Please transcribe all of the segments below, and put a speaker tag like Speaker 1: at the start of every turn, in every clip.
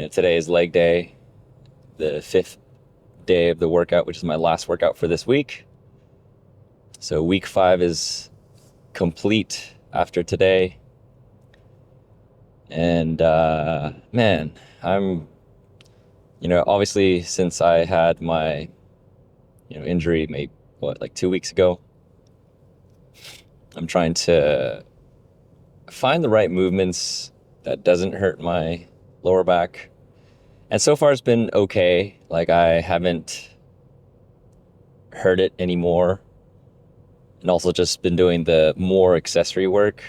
Speaker 1: Today is leg day, the fifth day of the workout, which is my last workout for this week. So week 5 is complete after today. And man, I'm, obviously since I had my, injury maybe, like 2 weeks ago, I'm trying to find the right movements that doesn't hurt my lower back. And so far it's been okay. Like I haven't hurt it anymore. And also just been doing the more accessory work.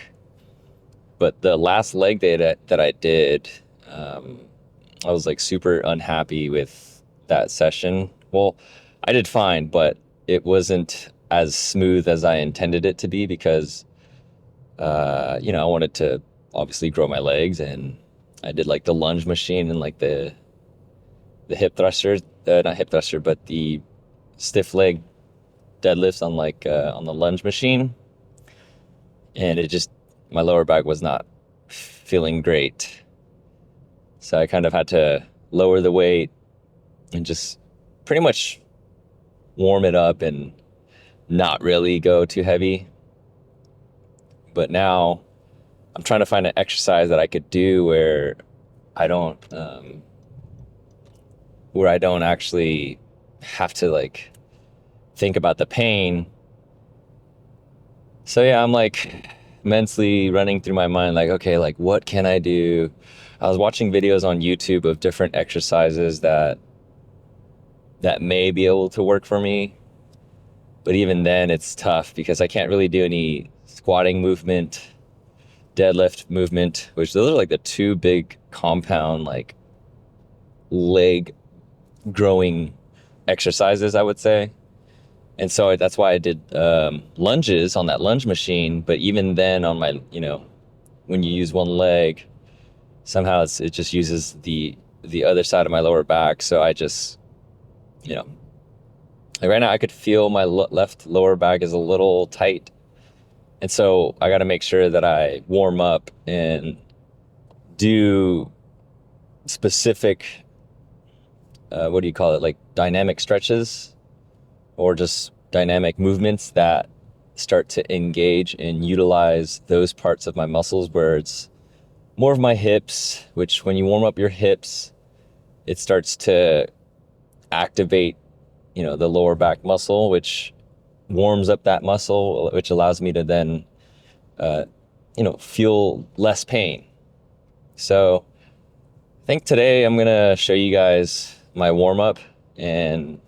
Speaker 1: But the last leg day that I did, I was like super unhappy with that session. Well, I did fine, but it wasn't as smooth as I intended it to be because, I wanted to obviously grow my legs, and I did like the lunge machine and like the hip thruster, not hip thruster, but the stiff leg deadlifts on the lunge machine, and my lower back was not feeling great. So I kind of had to lower the weight and just pretty much warm it up and not really go too heavy. But now I'm trying to find an exercise that I could do where I don't actually have to like think about the pain. So yeah, I'm like mentally running through my mind like, okay, like what can I do? I was watching videos on YouTube of different exercises that may be able to work for me. But even then it's tough because I can't really do any squatting movement, deadlift movement, which those are like the two big compound like leg growing exercises, I would say. And so that's why I did lunges on that lunge machine. But even then on my, when you use one leg, somehow it just uses the other side of my lower back. So I just, like right now I could feel my left lower back is a little tight. And so I got to make sure that I warm up and do specific, what do you call it? Like dynamic stretches or just dynamic movements that start to engage and utilize those parts of my muscles where it's more of my hips, which when you warm up your hips, it starts to activate, the lower back muscle, which warms up that muscle, which allows me to then, feel less pain. So I think today I'm going to show you guys my warm up and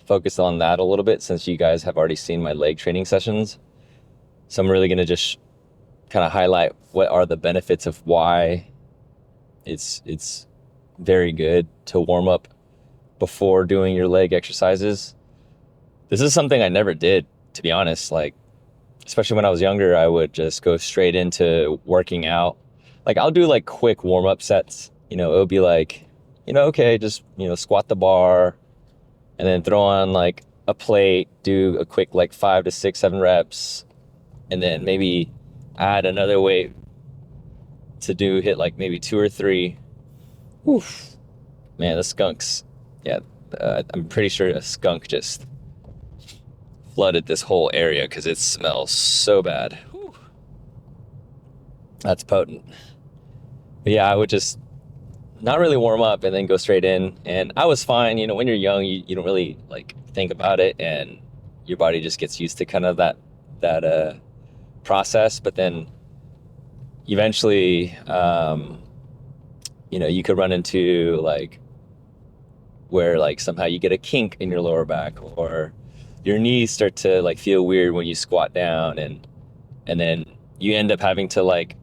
Speaker 1: focus on that a little bit since you guys have already seen my leg training sessions. So I'm really going to just kind of highlight what are the benefits of why it's very good to warm up before doing your leg exercises. This is something I never did, to be honest. Like, especially when I was younger, I would just go straight into working out. Like I'll do like quick warm up sets. It would be like, okay, just, squat the bar and then throw on like a plate, do a quick like 5 to 6, 7 reps, and then maybe add another weight to hit like maybe 2 or 3. Oof. Man, the skunks. Yeah, I'm pretty sure a skunk just flooded this whole area because it smells so bad. Whew. That's potent. But yeah, I would just not really warm up and then go straight in. And I was fine. When you're young, you don't really like think about it, and your body just gets used to kind of that process. But then eventually, you could run into like where like somehow you get a kink in your lower back, or your knees start to like feel weird when you squat down, and then you end up having to like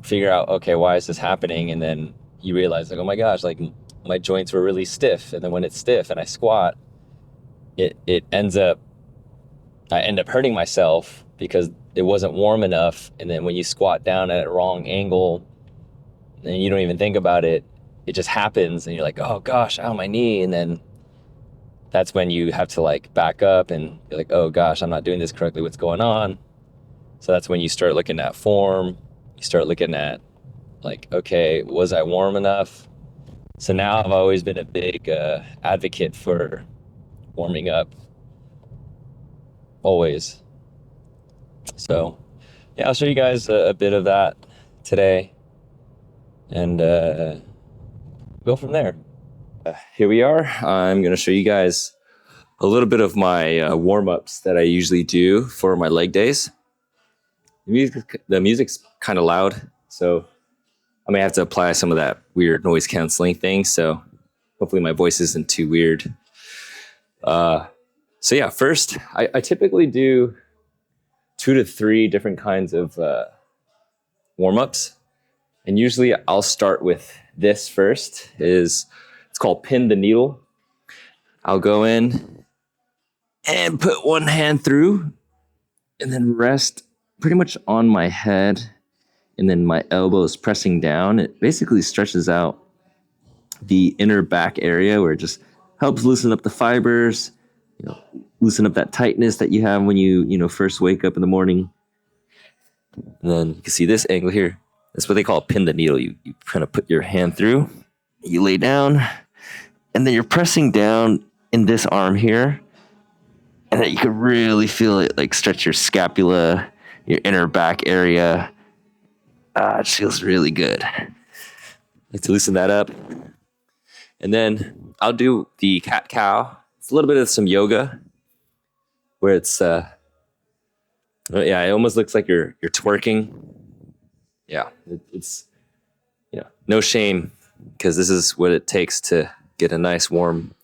Speaker 1: figure out, okay, why is this happening? And then you realize like, oh my gosh, like my joints were really stiff. And then when it's stiff and I squat, I end up hurting myself because it wasn't warm enough. And then when you squat down at a wrong angle and you don't even think about it, it just happens and you're like, oh gosh, ow, my knee. And then that's when you have to like back up and you're like, oh gosh, I'm not doing this correctly. What's going on? So that's when you start looking at form. You start looking at like, okay, was I warm enough? So now I've always been a big advocate for warming up always. So yeah, I'll show you guys a bit of that today and go from there. Here we are. I'm going to show you guys a little bit of my warm-ups that I usually do for my leg days. The music's kind of loud, so I may have to apply some of that weird noise canceling thing. So hopefully my voice isn't too weird. So yeah, first I typically do 2 to 3 different kinds of warm-ups. And usually I'll start with this first. It's called pin the needle. I'll go in and put one hand through and then rest pretty much on my head, and then my elbows pressing down. It basically stretches out the inner back area where it just helps loosen up the fibers, loosen up that tightness that you have when you first wake up in the morning. And then you can see this angle here. That's what they call pin the needle. You kind of put your hand through, you lay down, and then you're pressing down in this arm here. And you can really feel it like stretch your scapula, your inner back area. It feels really good. Like to loosen that up. And then I'll do the cat cow. It's a little bit of some yoga where it's it almost looks like you're twerking. Yeah, it's no shame, because this is what it takes to get a nice warm,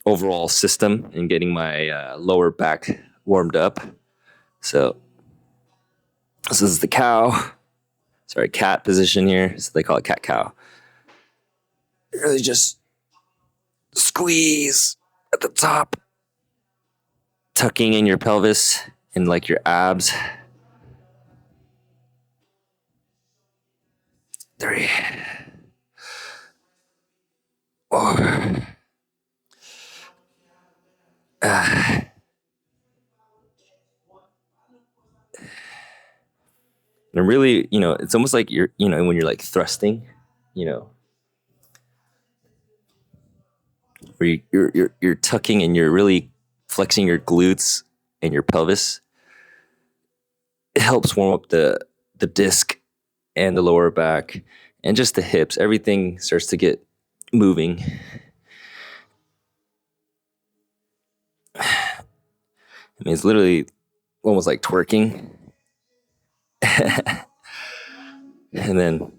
Speaker 1: overall system and getting my lower back warmed up. So this is the cat position here. So they call it cat cow. Really just squeeze at the top, tucking in your pelvis and like your abs. 3, 4. And really, it's almost like you're, when you're like thrusting, where you're tucking and you're really flexing your glutes and your pelvis. It helps warm up the disc and the lower back and just the hips. Everything starts to get moving. I mean, it's literally almost like twerking. And then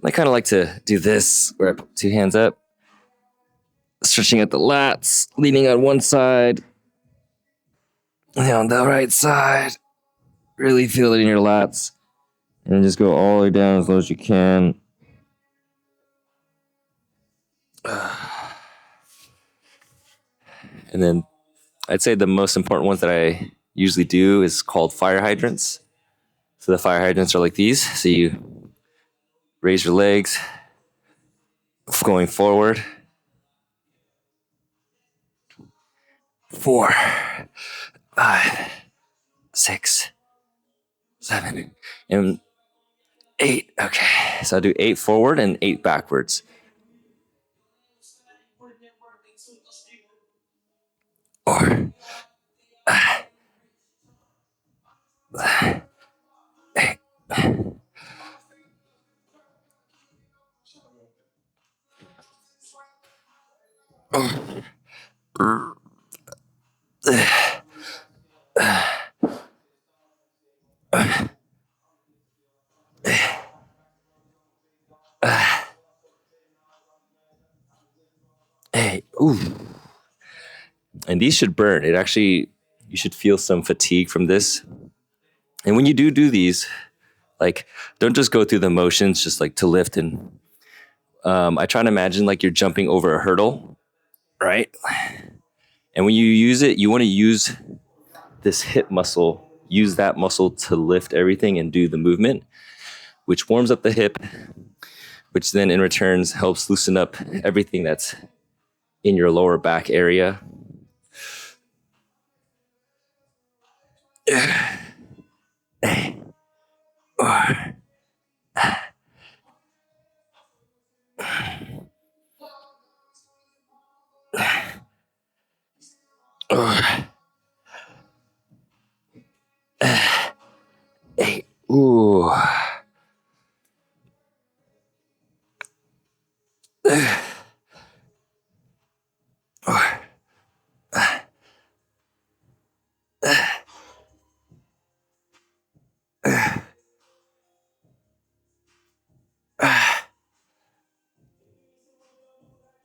Speaker 1: I kind of like to do this where I put 2 hands up, stretching at the lats, leaning on one side, and on the right side. Really feel it in your lats. And then just go all the way down as low as you can. And then I'd say the most important ones that I usually do is called fire hydrants. So the fire hydrants are like these. So you raise your legs, going forward. 4, 5, 6, 7, and 8. Okay, so I'll do 8 forward and 8 backwards. Or 8. Hey, ooh. And these should burn. You should feel some fatigue from this. And when you do these, like, don't just go through the motions, just like to lift. And I try to imagine like you're jumping over a hurdle, right? And when you use it, you want to use this hip muscle, use that muscle to lift everything and do the movement, which warms up the hip, which then in returns helps loosen up everything that's in your lower back area. Eight. Ooh.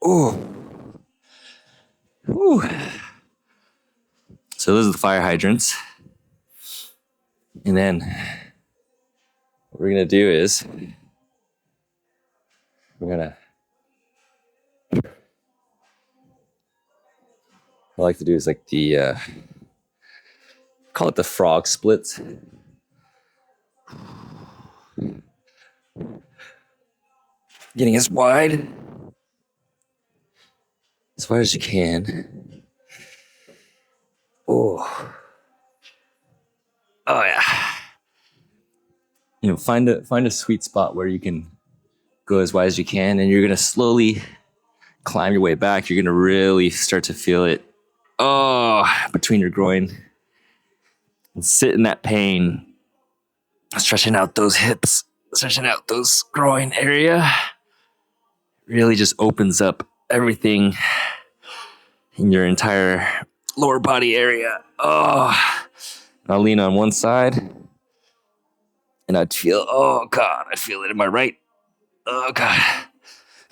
Speaker 1: Ooh. Ooh. So those are the fire hydrants. And then what we're gonna do is I like to do is like the call it the frog splits. Getting as wide as you can. Oh. Oh yeah. Find a sweet spot where you can go as wide as you can, and you're gonna slowly climb your way back. You're gonna really start to feel it. Oh, between your groin, and sit in that pain, stretching out those hips, stretching out those groin area. Really just opens up everything in your entire lower body area. Oh, I'll lean on one side, and I'd feel. Oh God, I feel it in my right. Oh God.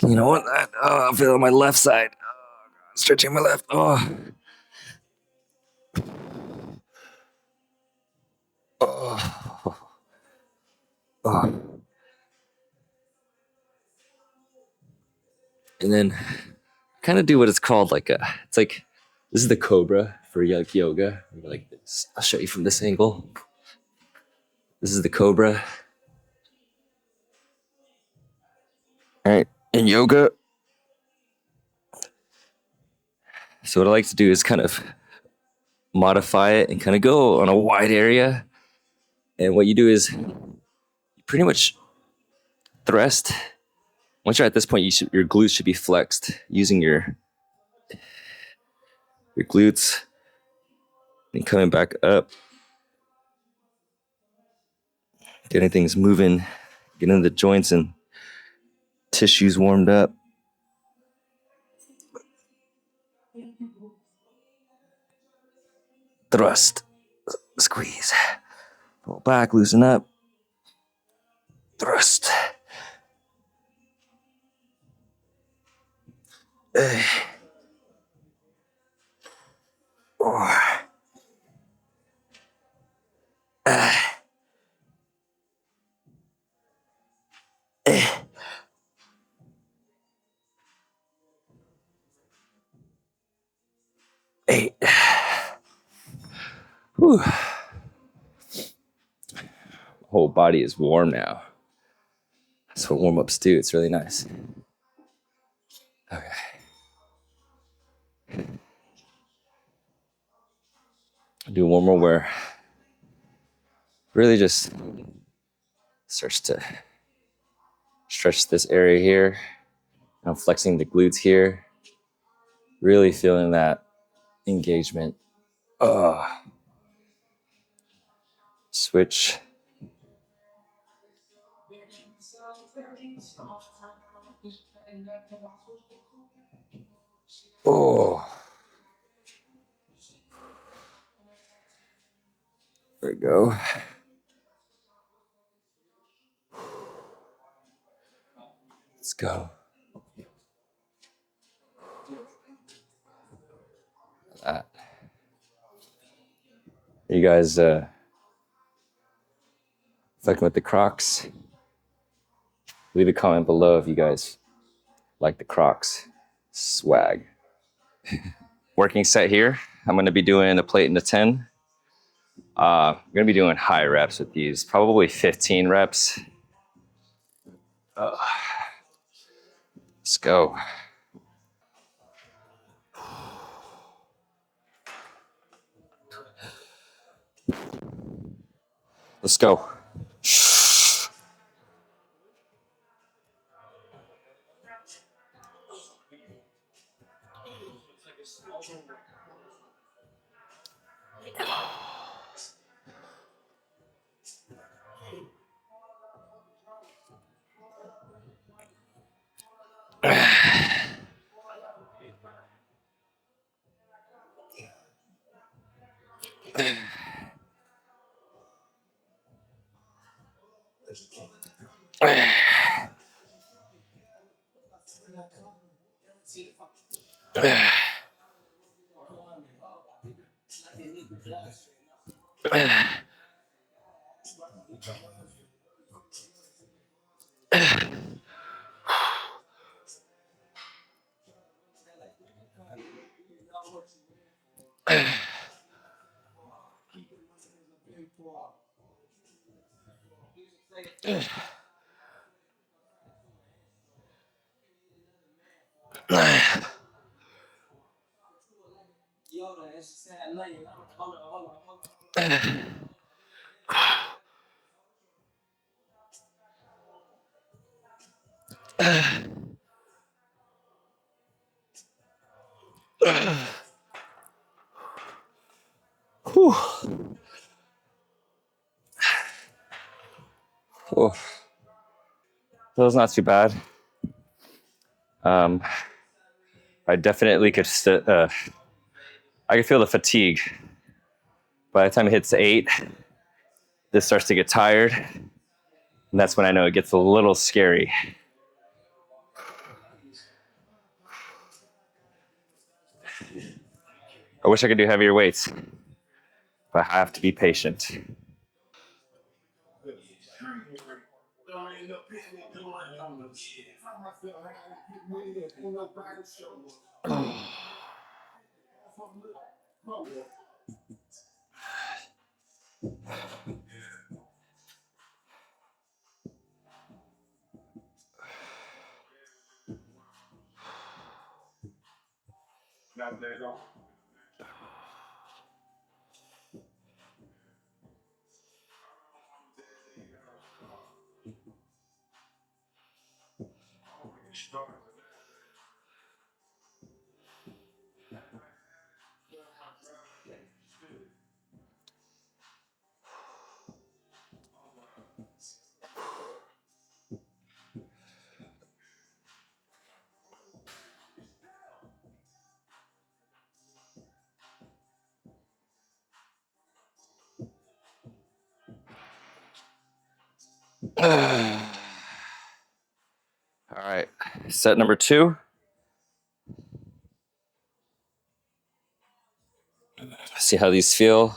Speaker 1: You know what? I feel it on my left side. Oh, God. Stretching my left. Oh. Oh. Oh. And then kind of do what it's called it's like, this is the cobra for yoga. Like this. I'll show you from this angle. This is the cobra. All right. In yoga. So what I like to do is kind of modify it and kind of go on a wide area. And what you do is you pretty much thrust. Once you're at this point, your glutes should be flexed using your glutes and coming back up. Getting things moving, getting the joints and tissues warmed up. Thrust, squeeze, pull back, loosen up. Thrust. Eight. Whew. Whole body is warm now. That's what warm-ups do. It's really nice. Okay. I'll do one more where really just starts to stretch this area here. I'm flexing the glutes here. Really feeling that engagement. Switch. Oh. There we go. Let's go. That. You guys fucking with the Crocs? Leave a comment below if you guys like the Crocs swag. Working set here. I'm going to be doing a plate and a 10. I'm going to be doing high reps with these, probably 15 reps. Let's go. Let's go. Whew. Oh, that was not too bad. I definitely could. I could feel the fatigue. By the time it hits 8, this starts to get tired, and that's when I know it gets a little scary. I wish I could do heavier weights, but I have to be patient. All right, set number 2. See how these feel.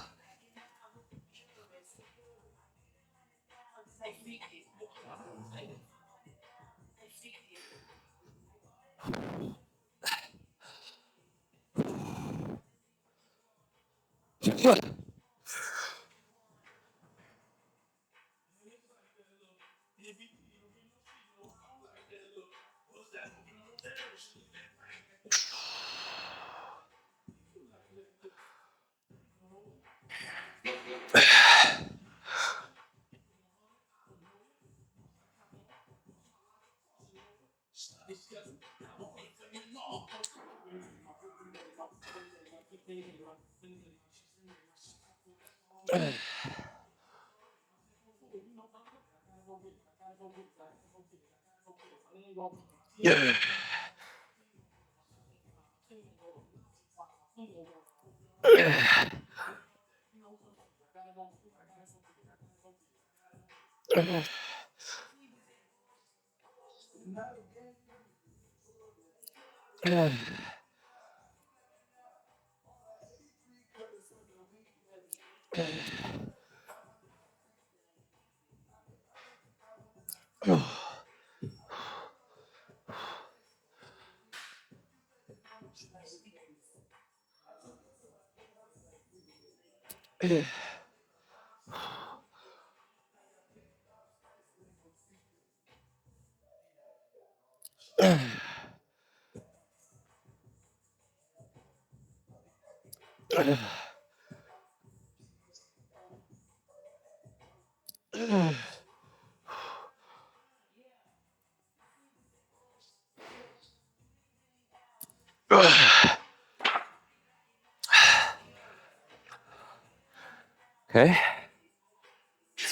Speaker 1: Okay.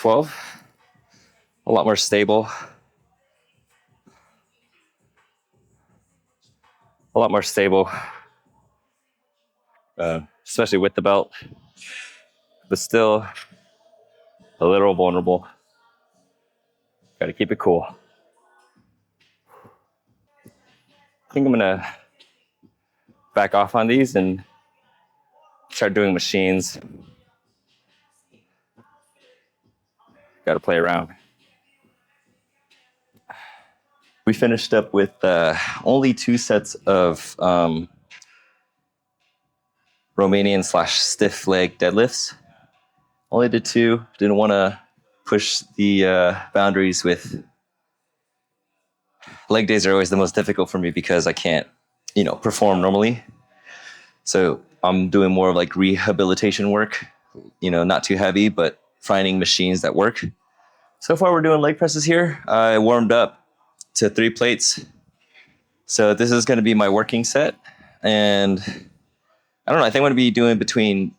Speaker 1: 12. A lot more stable. A lot more stable. Especially with the belt. But still a little vulnerable. Got to keep it cool. I think I'm gonna back off on these and start doing machines. Got to play around. We finished up with only 2 sets of Romanian / stiff leg deadlifts. Only did 2. Didn't want to push the boundaries with leg days. Are always the most difficult for me because I can't, perform normally. So I'm doing more of like rehabilitation work, not too heavy, but finding machines that work. So far we're doing leg presses here. I warmed up to 3 plates. So this is going to be my working set. And I don't know, I think I'm going to be doing between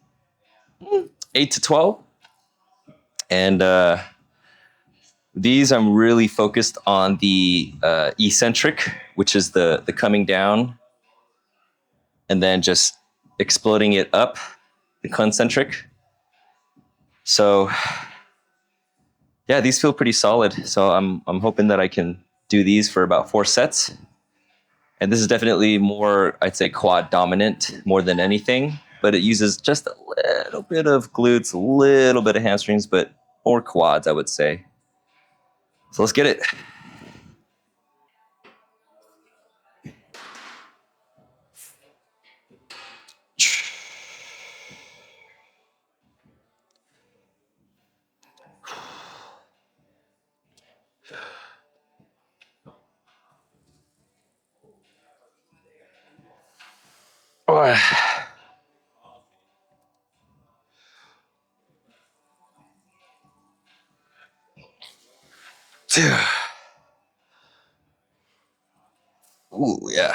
Speaker 1: 8 to 12. And these I'm really focused on the eccentric, which is the coming down and then just exploding it up, the concentric. So yeah, these feel pretty solid. So I'm hoping that I can do these for about 4 sets. And this is definitely more, I'd say, quad dominant more than anything, but it uses just a little bit of glutes, a little bit of hamstrings, but more quads, I would say. So let's get it. Ooh, yeah.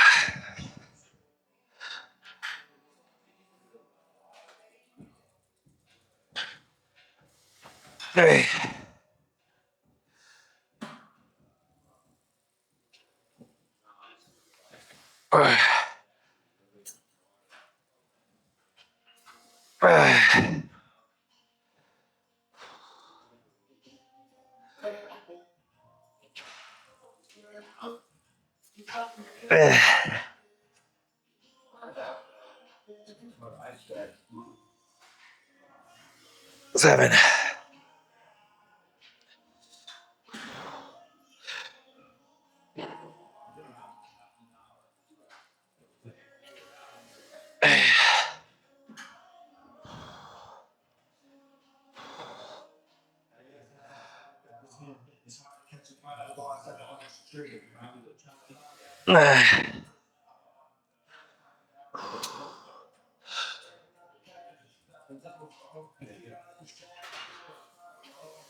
Speaker 1: Hey. Seven.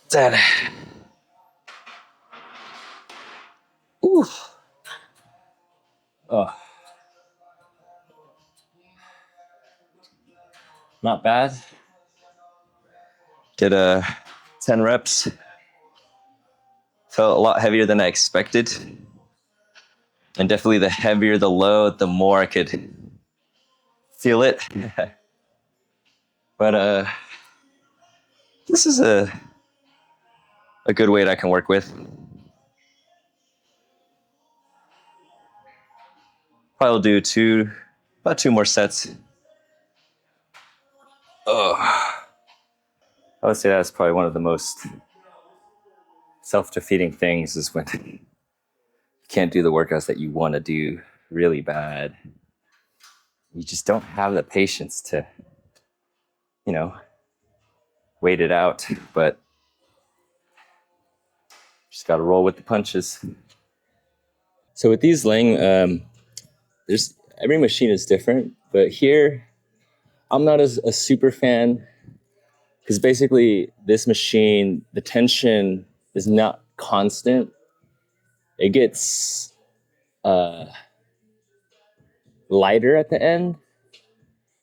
Speaker 1: Ten. Ooh. Oh. Not bad. Did 10 reps. Felt a lot heavier than I expected. And definitely the heavier the load, the more I could feel it. But this is a good weight I can work with. Probably do about 2 more sets. Oh. I would say that's probably one of the most self-defeating things is when you can't do the workouts that you want to do really bad. You just don't have the patience to, wait it out, but just got to roll with the punches. So with these Lang, there's every machine is different, but here I'm not as a super fan because basically this machine, the tension is not constant. It gets lighter at the end.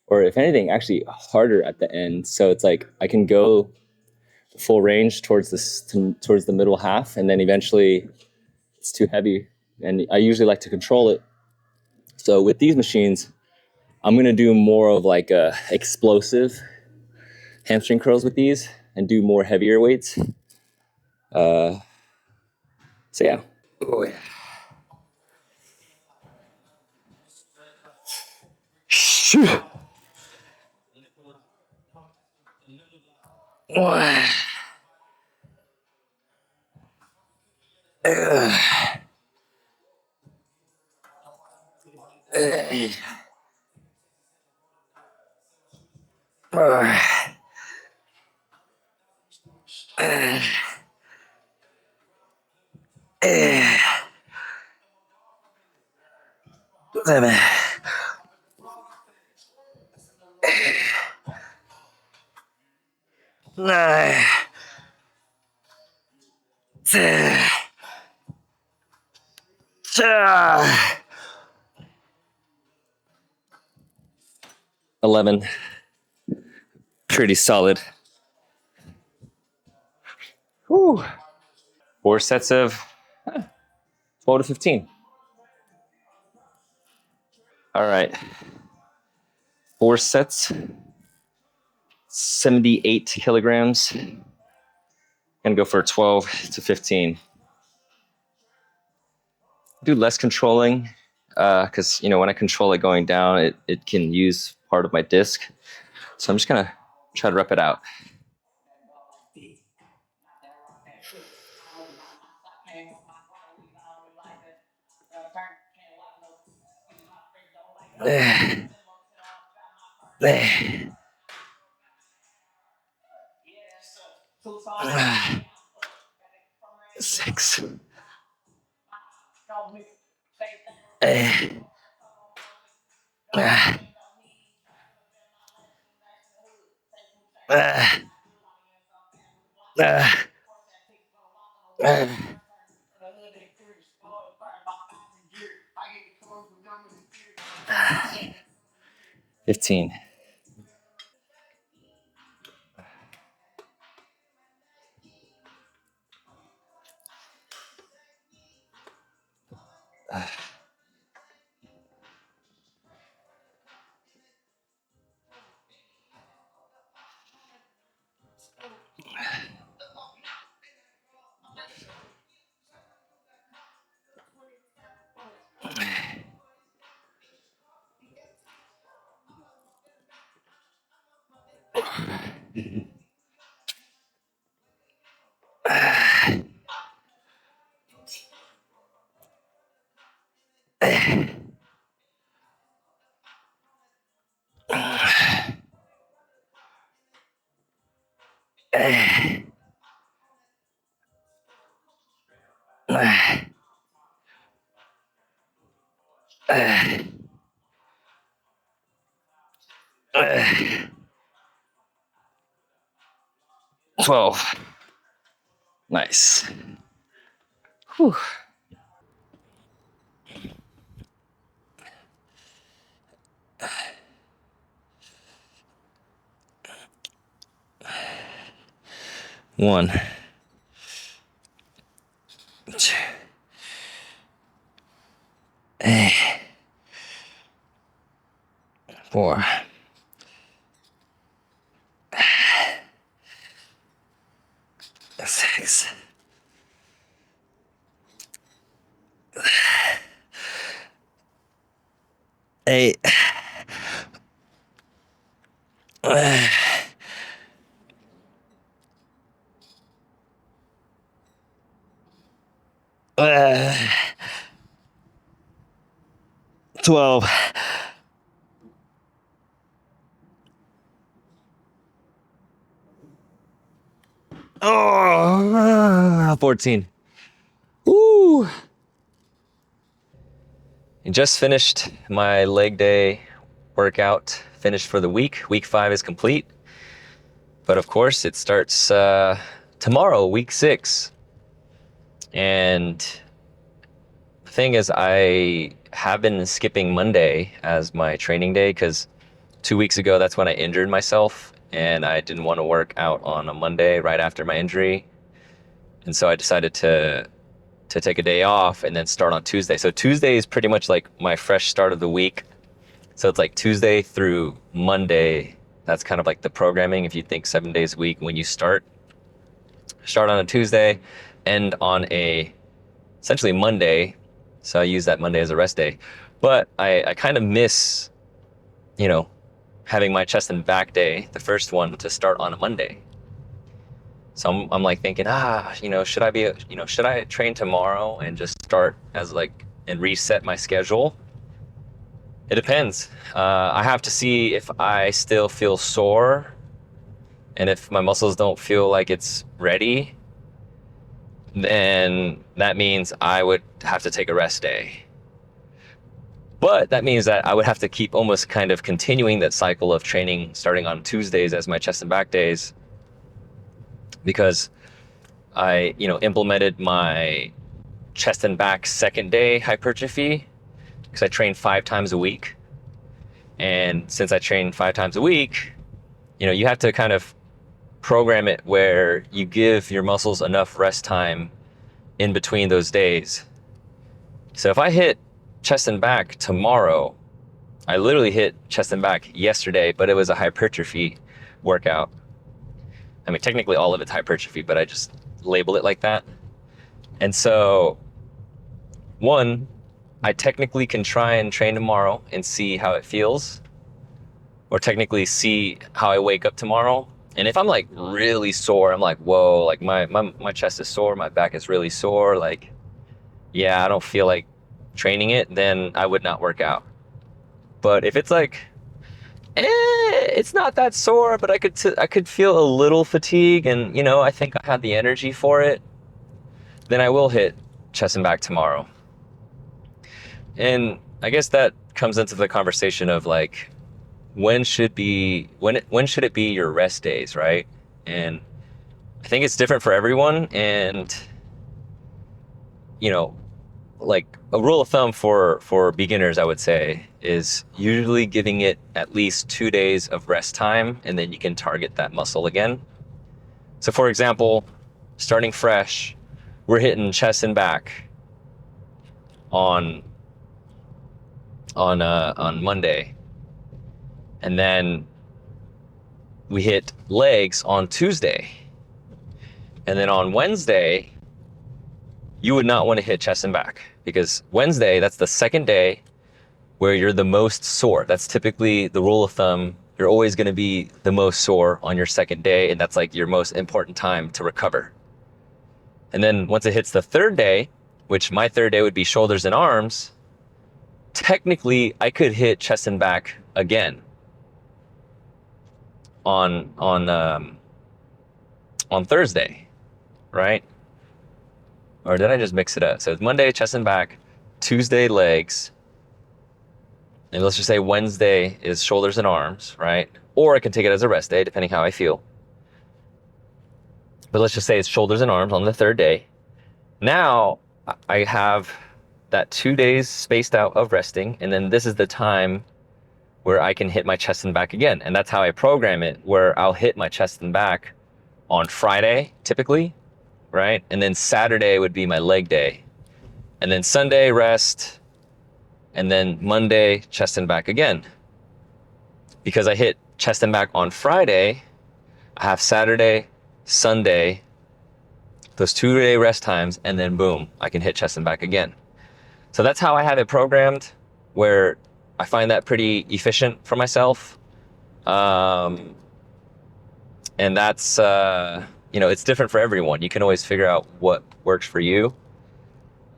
Speaker 1: or if anything, actually harder at the end. So it's like I can go full range towards the middle half, and then eventually it's too heavy, and I usually like to control it. So with these machines, I'm gonna do more of like a explosive hamstring curls with these, and do more heavier weights. So yeah. Oh yeah. Nine. 11. Pretty solid. Whew. 4 sets of 12 to 15. All right. 4 sets, 78 kilograms. Gonna go for 12 to 15. Do less controlling, because when I control it going down, it can use part of my disc. So I'm just gonna try to rep it out. Six. 15. Uh, 12. Nice. Whew. One. Two. 4. 6. 8. 12. Oh, 14. Woo! I just finished my leg day workout, finished for the week. Week 5 is complete. But of course, it starts tomorrow, week 6. And the thing is, I have been skipping Monday as my training day because 2 weeks ago, that's when I injured myself, and I didn't want to work out on a Monday right after my injury. And so I decided to take a day off and then start on Tuesday. So Tuesday is pretty much like my fresh start of the week. So it's like Tuesday through Monday. That's kind of like the programming. If you think 7 days a week, when you start on a Tuesday, end on a essentially Monday. So I use that Monday as a rest day. But I kind of miss, having my chest and back day, the first one, to start on a Monday. So I'm like thinking, should I train tomorrow and just start and reset my schedule? It depends. I have to see if I still feel sore, and if my muscles don't feel like it's ready, then that means I would have to take a rest day. But that means that I would have to keep almost kind of continuing that cycle of training starting on Tuesdays as my chest and back days, because I, implemented my chest and back second day hypertrophy, because I train 5 times a week. And since I train 5 times a week, you have to kind of program it where you give your muscles enough rest time in between those days. So if I hit chest and back tomorrow, I literally hit chest and back yesterday, but it was a hypertrophy workout. I mean, technically all of it's hypertrophy, but I just label it like that. And so, one, I technically can try and train tomorrow and see how it feels, or technically see how I wake up tomorrow. And if I'm like really sore, I'm like, whoa, like my chest is sore, my back is really sore, like, yeah, I don't feel like training it, then I would not work out. But if it's like, it's not that sore, but I could feel a little fatigue, and I think I have the energy for it, then I will hit chest and back tomorrow. And I guess that comes into the conversation of like, when should it be your rest days, right? And I think it's different for everyone. And like a rule of thumb for beginners, I would say, is usually giving it at least 2 days of rest time, and then you can target that muscle again. So for example, starting fresh, we're hitting chest and back on Monday, and then we hit legs on Tuesday, and then on Wednesday you would not want to hit chest and back, because Wednesday, that's the second day where you're the most sore. That's typically the rule of thumb. You're always going to be the most sore on your second day, and that's like your most important time to recover. And then once it hits the third day, which my third day would be shoulders and arms, technically I could hit chest and back again on Thursday, right? Or did I just mix it up? So it's Monday, chest and back, Tuesday, legs, and let's just say Wednesday is shoulders and arms, right? Or I can take it as a rest day, depending how I feel. But let's just say it's shoulders and arms on the third day. Now I have that 2 days spaced out of resting, and then this is the time where I can hit my chest and back again. And that's how I program it, where I'll hit my chest and back on Friday, typically, right? And then Saturday would be my leg day. And then Sunday, rest. And then Monday, chest and back again. Because I hit chest and back on Friday, I have Saturday, Sunday, those 2 day rest times, and then boom, I can hit chest and back again. So that's how I have it programmed, where I find that pretty efficient for myself. And that's, it's different for everyone. You can always figure out what works for you.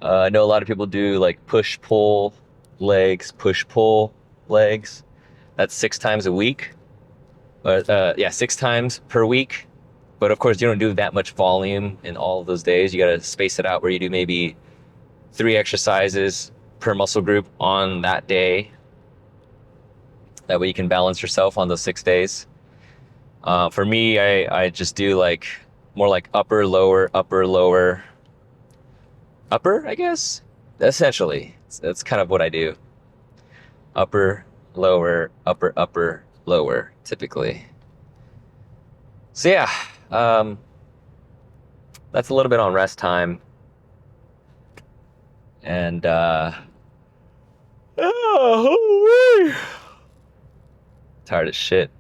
Speaker 1: I know a lot of people do like push-pull legs, push-pull legs. That's 6 times a week. 6 times per week. But of course, you don't do that much volume in all of those days. You got to space it out where you do maybe 3 exercises per muscle group on that day. That way you can balance yourself on those 6 days. For me, I just do like more like upper, lower, I guess. Essentially, that's kind of what I do. Upper, lower, upper, lower typically. So yeah, that's a little bit on rest time. And oh, tired as shit.